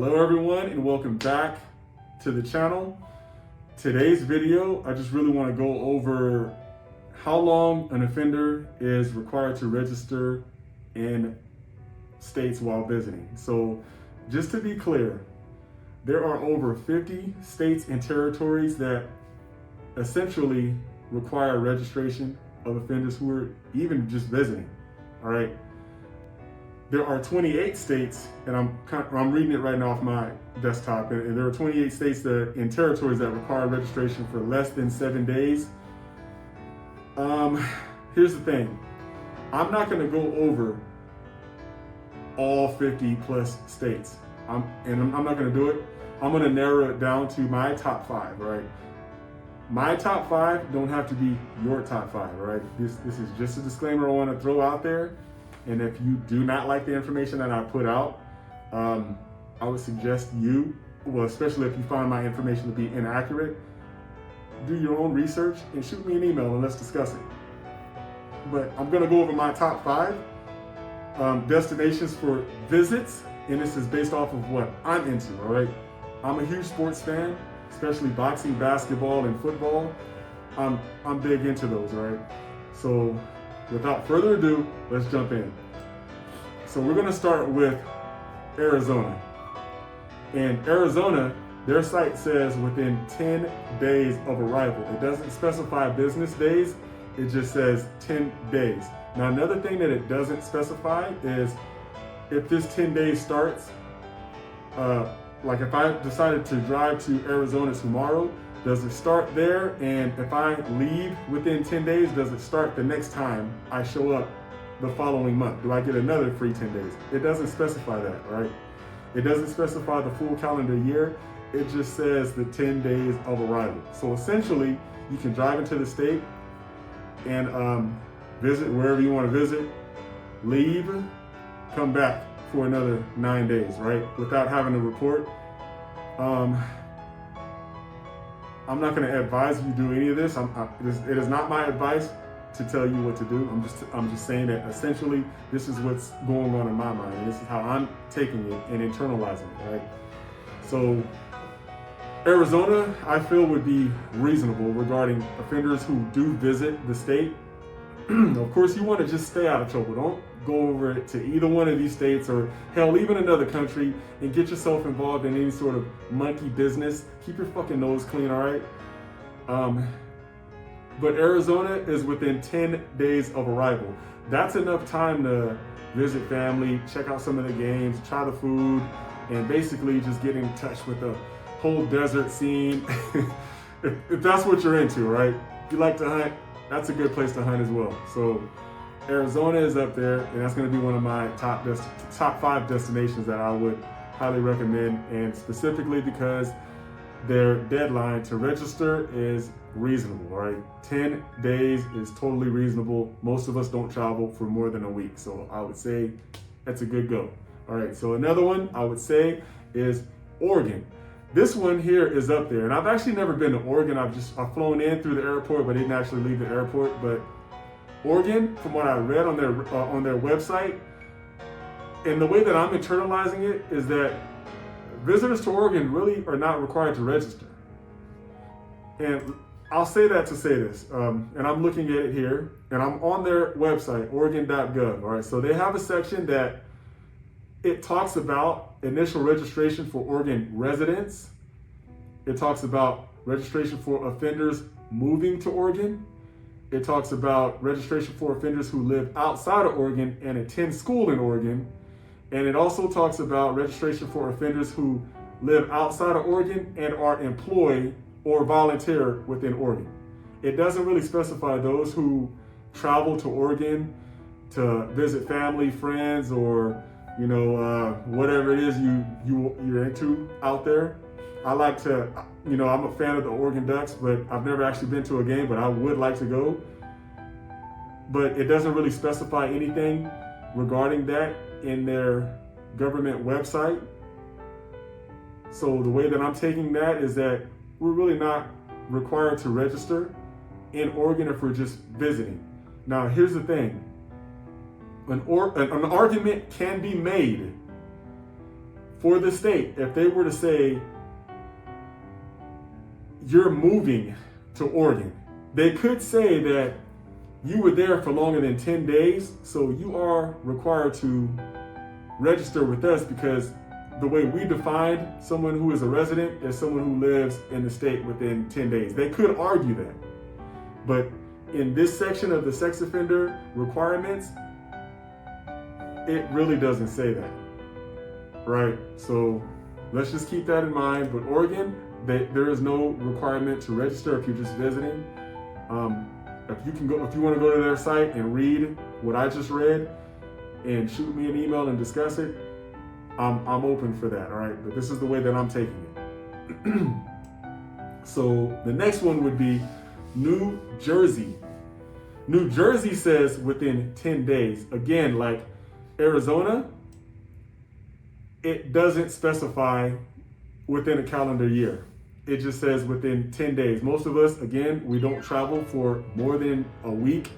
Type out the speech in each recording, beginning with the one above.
Hello everyone and welcome back to the channel. Today's video, I just really want to go over how long an offender is required to register in states while visiting. So just to be clear, there are over 50 states and territories that essentially require registration of offenders who are even just visiting, all right? There are 28 states, and I'm reading it right now off my desktop, and there are 28 states that in territories that require registration for less than 7 days. Here's the thing. I'm not gonna go over all 50 plus states. I'm not gonna do it. I'm gonna narrow it down to my top 5, right? My top 5 don't have to be your top 5, right? This is just a disclaimer I wanna throw out there. And if you do not like the information that I put out, I would suggest you, well, especially if you find my information to be inaccurate, do your own research and shoot me an email and let's discuss it. But I'm gonna go over my top 5 destinations for visits, and this is based off of what I'm into, all right? I'm a huge sports fan, especially boxing, basketball, and football. I'm big into those, all right? So without further ado, let's jump in. So we're gonna start with Arizona. And Arizona, their site says within 10 days of arrival. It doesn't specify business days, it just says 10 days. Now another thing that it doesn't specify is if this 10 days starts, like if I decided to drive to Arizona tomorrow, does it start there? And if I leave within 10 days, does it start the next time I show up the following month? Do I get another free 10 days? It doesn't specify that, right? It doesn't specify the full calendar year. It just says the 10 days of arrival. So essentially, you can drive into the state and visit wherever you want to visit, leave, come back for another 9 days, right? Without having to report. I'm not going to advise you do any of this. It is not my advice to tell you what to do. I'm just saying that essentially this is what's going on in my mind, and this is how I'm taking it and internalizing it, right? So Arizona, I feel, would be reasonable regarding offenders who do visit the state. Of course, you want to just stay out of trouble. Don't go over to either one of these states, or hell, even another country, and get yourself involved in any sort of monkey business. Keep your fucking nose clean, all right? But Arizona is within 10 days of arrival. That's enough time to visit family, check out some of the games, try the food, and basically just get in touch with the whole desert scene. if that's what you're into, right? If you like to hunt, that's a good place to hunt as well. So Arizona is up there, and that's going to be one of my top 5 destinations that I would highly recommend, and specifically because their deadline to register is reasonable, all right? 10 days is totally reasonable. Most of us don't travel for more than a week, so I would say that's a good go. All right, so another one I would say is Oregon. This one here is up there, and I've actually never been to Oregon. I've flown in through the airport, but didn't actually leave the airport. But Oregon, from what I read on their website, and the way that I'm internalizing it is that visitors to Oregon really are not required to register. And I'll say that to say this, and I'm looking at it here, and I'm on their website, oregon.gov, all right? So they have a section that it talks about initial registration for Oregon residents. It talks about registration for offenders moving to Oregon. It talks about registration for offenders who live outside of Oregon and attend school in Oregon. And it also talks about registration for offenders who live outside of Oregon and are employed or volunteer within Oregon. It doesn't really specify those who travel to Oregon to visit family, friends, or whatever it is you're into out there. I like to, I'm a fan of the Oregon Ducks, but I've never actually been to a game, but I would like to go. But it doesn't really specify anything regarding that in their government website. So the way that I'm taking that is that we're really not required to register in Oregon if we're just visiting. Now, here's the thing. An argument can be made for the state, if they were to say, you're moving to Oregon, they could say that you were there for longer than 10 days, so you are required to register with us, because the way we define someone who is a resident is someone who lives in the state within 10 days. They could argue that. But in this section of the sex offender requirements, it really doesn't say that, right? So let's just keep that in mind. But Oregon, there is no requirement to register if you're just visiting. If you want to go to their site and read what I just read and shoot me an email and discuss it, I'm open for that, all right? But this is the way that I'm taking it. So the next one would be New Jersey. New Jersey says within 10 days. Again, like Arizona, it doesn't specify within a calendar year. It just says within 10 days. Most of us, again, we don't travel for more than a week,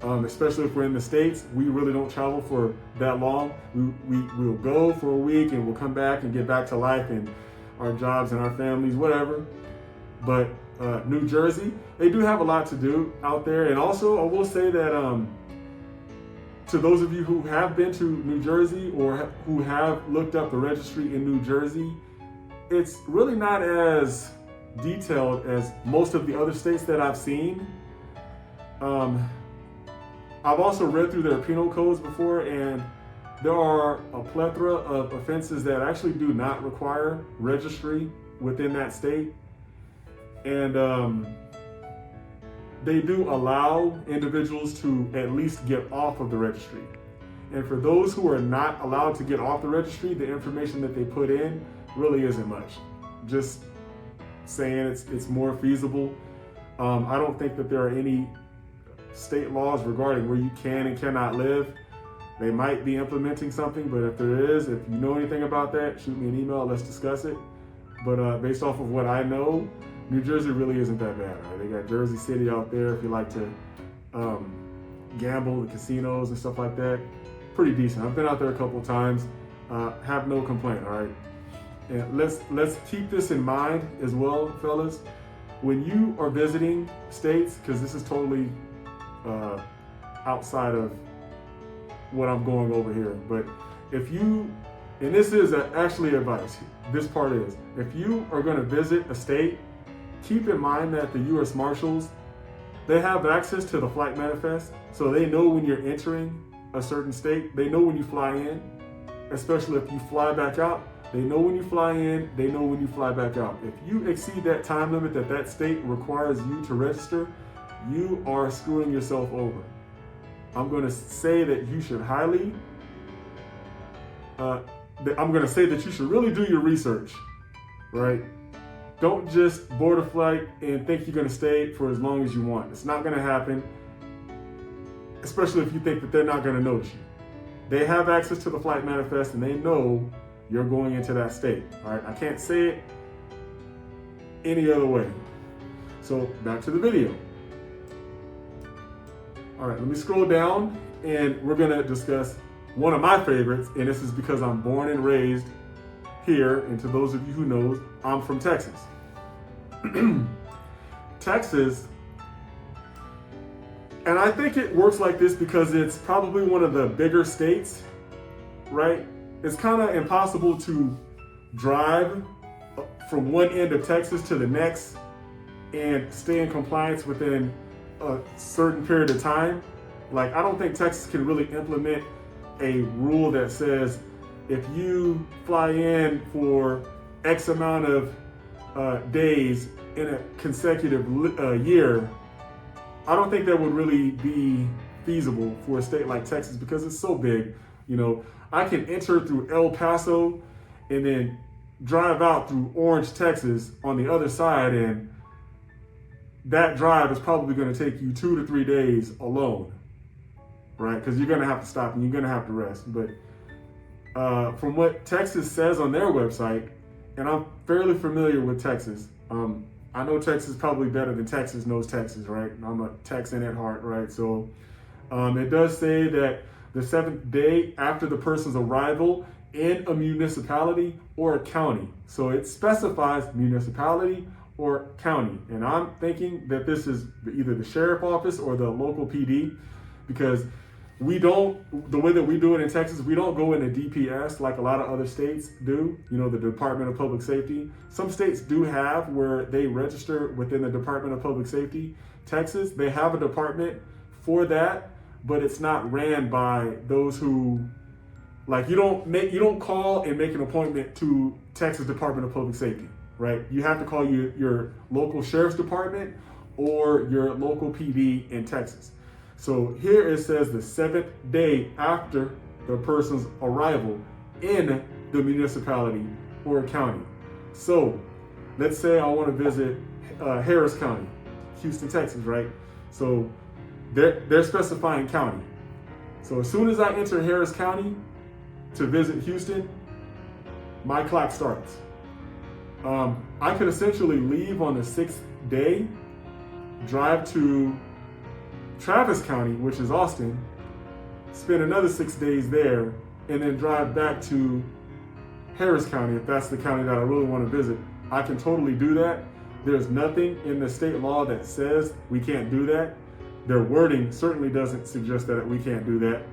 especially if we're in the States. We really don't travel for that long. We'll go for a week and we'll come back and get back to life and our jobs and our families, whatever. But New Jersey, they do have a lot to do out there. And also, I will say that to those of you who have been to New Jersey or who have looked up the registry in New Jersey, it's really not as detailed as most of the other states that I've seen. I've also read through their penal codes before, and there are a plethora of offenses that actually do not require registry within that state. And they do allow individuals to at least get off of the registry. And for those who are not allowed to get off the registry, the information that they put in really isn't much. Just saying it's more feasible. I don't think that there are any state laws regarding where you can and cannot live. They might be implementing something, but if there is, if you know anything about that, shoot me an email, let's discuss it. But based off of what I know, New Jersey really isn't that bad. Right? They got Jersey City out there if you like to gamble, the casinos and stuff like that. Pretty decent. I've been out there a couple of times. Have no complaint, all right? And let's keep this in mind as well, fellas. When you are visiting states, because this is totally outside of what I'm going over here, but if you, and this is actually advice, this part is, if you are going to visit a state, keep in mind that the U.S. Marshals, they have access to the flight manifest, so they know when you're entering a certain state. They know when you fly in, especially if you fly back out. They know when you fly in, they know when you fly back out. If you exceed that time limit that state requires you to register, you are screwing yourself over. I'm going to say that you should really do your research, right? Don't just board a flight and think you're going to stay for as long as you want. It's not going to happen, especially if you think that they're not going to notice you. They have access to the flight manifest and they know you're going into that state. All right, I can't say it any other way. So back to the video. All right, let me scroll down and we're gonna discuss one of my favorites, and this is because I'm born and raised here, and to those of you who know, I'm from Texas. Texas, and I think it works like this because it's probably one of the bigger states, right? It's kind of impossible to drive from one end of Texas to the next and stay in compliance within a certain period of time. Like, I don't think Texas can really implement a rule that says if you fly in for X amount of days in a consecutive year. I don't think that would really be feasible for a state like Texas because it's so big. You know, I can enter through El Paso and then drive out through Orange, Texas on the other side, and that drive is probably going to take you 2 to 3 days alone, right? Because you're going to have to stop and you're going to have to rest. But from what Texas says on their website, and I'm fairly familiar with Texas, I know Texas probably better than Texas knows Texas, right? I'm a Texan at heart, right? So it does say that the 7th day after the person's arrival in a municipality or a county. So it specifies municipality or county. And I'm thinking that this is either the sheriff office or the local PD, because the way that we do it in Texas, we don't go into DPS like a lot of other states do, the Department of Public Safety. Some states do have where they register within the Department of Public Safety. Texas, they have a department for that, but it's not ran by those who, like, you don't call and make an appointment to Texas Department of Public Safety, right? You have to call your local sheriff's department or your local PD in Texas. So here it says the 7th day after the person's arrival in the municipality or county. So let's say I want to visit Harris County, Houston, Texas, right? So they're specifying county. So as soon as I enter Harris County to visit Houston, my clock starts. I could essentially leave on the 6th day, drive to Travis County, which is Austin, spend another 6 days there, and then drive back to Harris County if that's the county that I really want to visit. I can totally do that. There's nothing in the state law that says we can't do that. Their wording certainly doesn't suggest that we can't do that,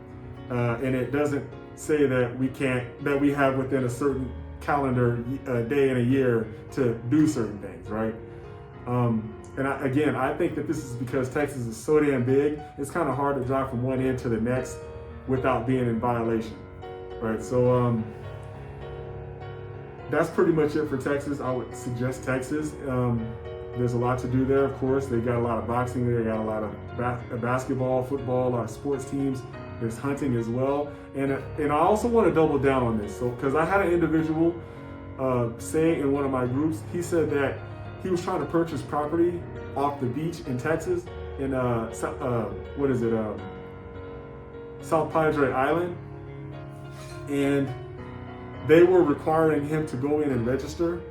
and it doesn't say that we have within a certain calendar day in a year to do certain things, right? And I think that this is because Texas is so damn big, it's kind of hard to drive from one end to the next without being in violation, right? So that's pretty much it for Texas. I would suggest Texas. There's a lot to do there, of course. They got a lot of boxing there, got a lot of basketball, football, a lot of sports teams. There's hunting as well. And I also want to double down on this. So, because I had an individual say in one of my groups, he said that he was trying to purchase property off the beach in Texas, in South Padre Island, and they were requiring him to go in and register.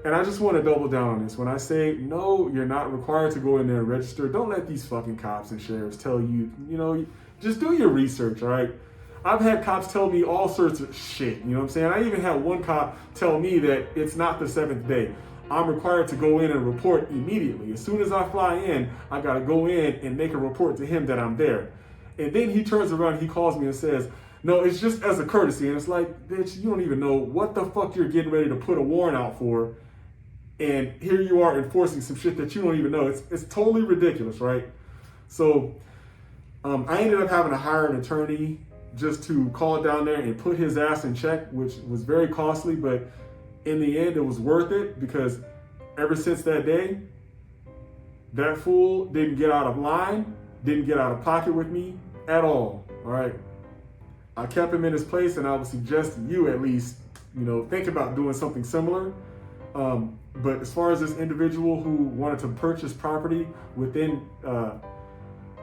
And I just want to double down on this. When I say, no, you're not required to go in there and register, don't let these fucking cops and sheriffs tell you, just do your research, all right? I've had cops tell me all sorts of shit, you know what I'm saying? I even had one cop tell me that it's not the 7th day. I'm required to go in and report immediately. As soon as I fly in, I gotta go in and make a report to him that I'm there. And then he turns around, he calls me and says, no, it's just as a courtesy. And it's like, bitch, you don't even know what the fuck you're getting ready to put a warrant out for. And here you are enforcing some shit that you don't even know. It's totally ridiculous, right? So I ended up having to hire an attorney just to call down there and put his ass in check, which was very costly, but in the end, it was worth it, because ever since that day, that fool didn't get out of line, didn't get out of pocket with me at all right? I kept him in his place, and I would suggest you at least, think about doing something similar. But as far as this individual who wanted to purchase property within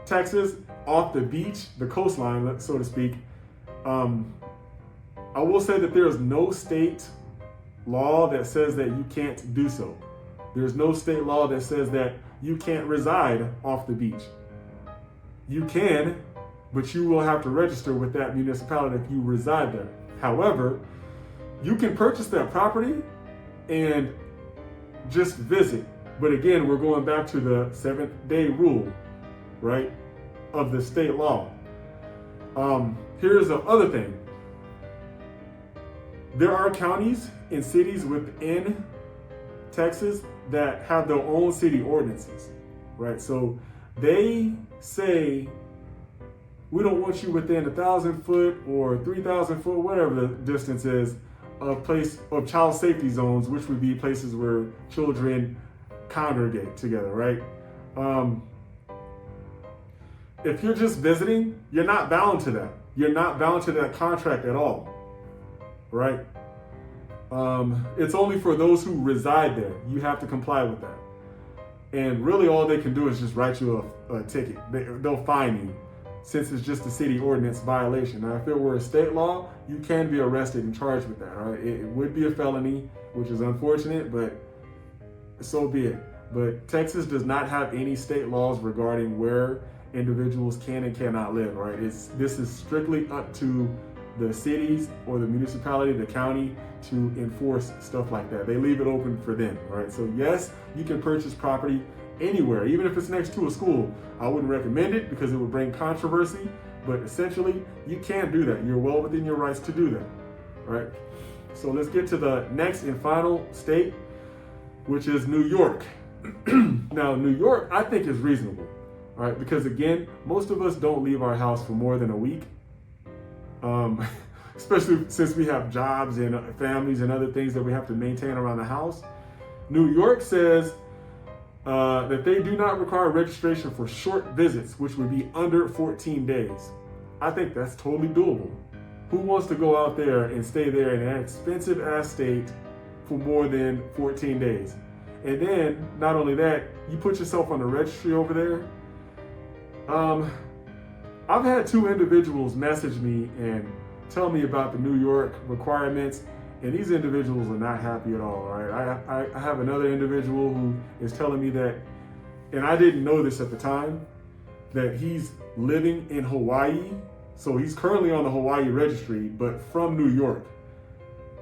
Texas, off the beach, the coastline, so to speak, I will say that there is no state law that says that you can't do so. There's no state law that says that you can't reside off the beach. You can, but you will have to register with that municipality if you reside there. However, you can purchase that property and just visit. But again, we're going back to the 7th day rule, right, of the state law. Here's the other thing. There are counties and cities within Texas that have their own city ordinances, right? So they say, we don't want you within 1,000 foot or 3,000 foot, whatever the distance is, of child safety zones, which would be places where children congregate together, right? If you're just visiting, you're not bound to that. You're not bound to that contract at all, right? It's only for those who reside there. You have to comply with that. And really all they can do is just write you a ticket. They'll fine you, since it's just a city ordinance violation. Now, if it were a state law, you can be arrested and charged with that, all right? It would be a felony, which is unfortunate, but so be it. But Texas does not have any state laws regarding where individuals can and cannot live, right? This is strictly up to the cities or the municipality, the county, to enforce stuff like that. They leave it open for them, right? So yes, you can purchase property anywhere, even if it's next to a school. I wouldn't recommend it because it would bring controversy, but essentially you can do that. You're well within your rights to do that, right? So let's get to the next and final state, which is New York. Now, New York, I think, is reasonable, all right? Because again, most of us don't leave our house for more than a week, especially since we have jobs and families and other things that we have to maintain around the house. New York says that they do not require registration for short visits, which would be under 14 days. I think that's totally doable. Who wants to go out there and stay there in an expensive ass state for more than 14 days? And then, not only that, you put yourself on the registry over there. I've had 2 individuals message me and tell me about the New York requirements, and these individuals are not happy at all, right? I have another individual who is telling me that, and I didn't know this at the time, that he's living in Hawaii. So he's currently on the Hawaii registry, but from New York.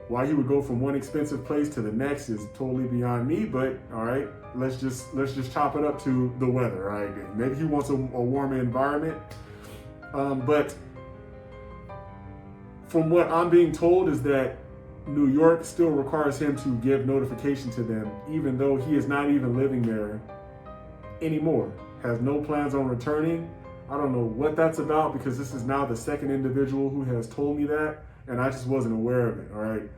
Why he would go from one expensive place to the next is totally beyond me, but all right, let's just chop it up to the weather, all right? Maybe he wants a warmer environment. But from what I'm being told is that New York still requires him to give notification to them, even though he is not even living there anymore, has no plans on returning. I don't know what that's about, because this is now the second individual who has told me that, and I just wasn't aware of it, all right?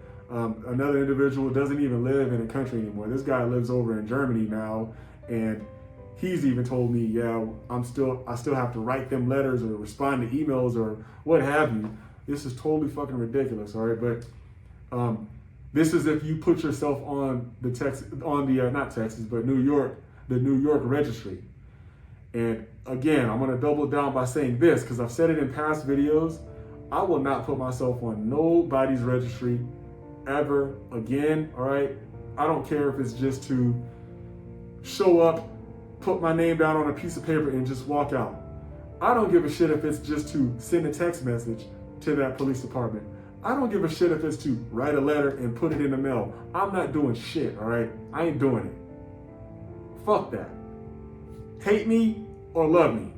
Another individual doesn't even live in the country anymore. This guy lives over in Germany now, and he's even told me, yeah, I still have to write them letters or respond to emails or what have you. This is totally fucking ridiculous, all right? But this is if you put yourself on the New York registry. And again, I'm gonna double down by saying this, because I've said it in past videos. I will not put myself on nobody's registry ever again, all right? I don't care if it's just to show up, put my name down on a piece of paper and just walk out. I don't give a shit if it's just to send a text message to that police department. I don't give a shit if it's to write a letter and put it in the mail. I'm not doing shit, all right? I ain't doing it. Fuck that. Hate me or love me.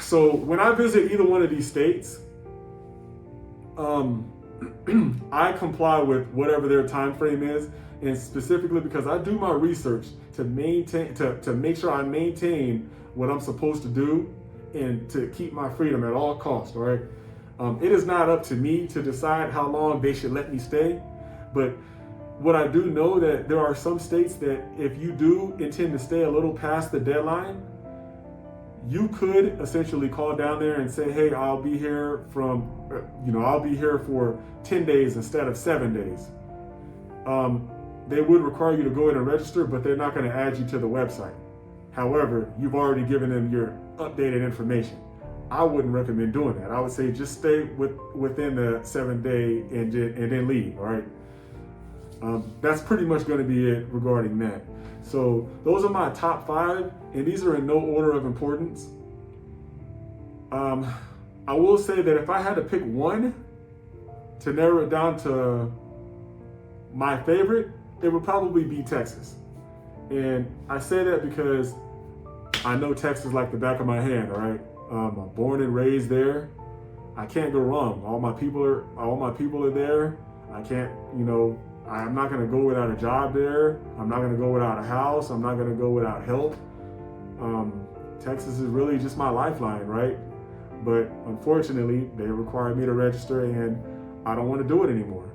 So when I visit either one of these states, I comply with whatever their time frame is, and specifically because I do my research to maintain, to make sure I maintain what I'm supposed to do and to keep my freedom at all costs, all right? It is not up to me to decide how long they should let me stay, but what I do know that there are some states that if you do intend to stay a little past the deadline, you could essentially call down there and say, hey, I'll be here for 10 days instead of 7 days. They would require you to go in and register, but they're not going to add you to the website. However, you've already given them your updated information. I wouldn't recommend doing that. I would say just stay within the 7 day and then leave, all right? That's pretty much going to be it regarding that. So those are my top 5, and these are in no order of importance. I will say that if I had to pick one to narrow it down to my favorite, it would probably be Texas. And I say that because I know Texas like the back of my hand, all right? I'm born and raised there. I can't go wrong. All my people are there. I can't, I'm not going to go without a job there. I'm not going to go without a house. I'm not going to go without help. Texas is really just my lifeline, right? But unfortunately, they require me to register, and I don't want to do it anymore.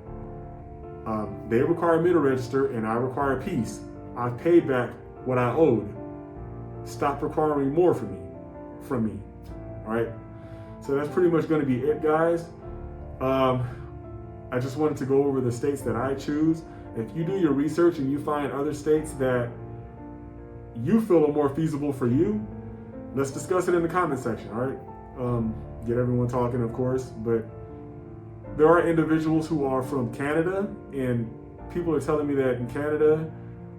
They require me to register, and I require peace. I've paid back what I owed. Stop requiring more from me. All right? So that's pretty much going to be it, guys. I just wanted to go over the states that I choose. If you do your research and you find other states that you feel are more feasible for you, let's discuss it in the comment section, all right? Get everyone talking, of course, but there are individuals who are from Canada, and people are telling me that in Canada,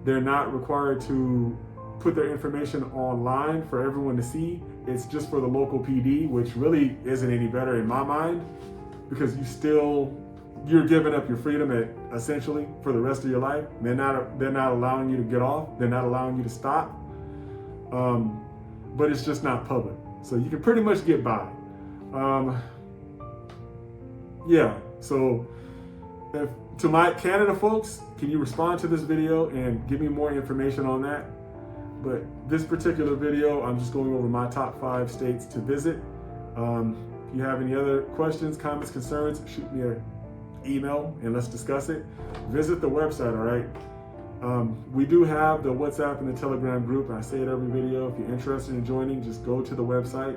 they're not required to put their information online for everyone to see. it's just for the local PD, which really isn't any better in my mind, because you're giving up your freedom essentially for the rest of your life. They're not allowing you to get off. They're not allowing you to stop. But it's just not public, so you can pretty much get by. Yeah. So, to my Canada folks, can you respond to this video and give me more information on that? But this particular video, I'm just going over my top 5 states to visit. If you have any other questions, comments, concerns, shoot me an email and let's discuss it. Visit the website, all right? We do have the WhatsApp and the Telegram group, and I say it every video. If you're interested in joining, just go to the website,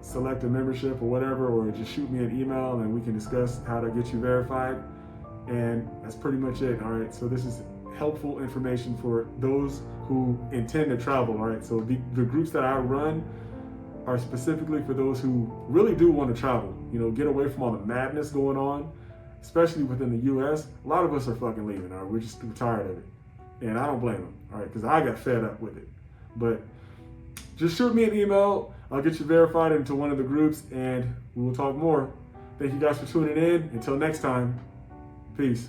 select a membership or whatever, or just shoot me an email and we can discuss how to get you verified. And that's pretty much it, all right? So this is helpful information for those who intend to travel, all right? So the groups that I run are specifically for those who really do want to travel, get away from all the madness going on, especially within the US. A lot of us are fucking leaving, all right? We're tired of it. And I don't blame them, all right? Because I got fed up with it. But just shoot me an email. I'll get you verified into one of the groups and we will talk more. Thank you guys for tuning in. Until next time, peace.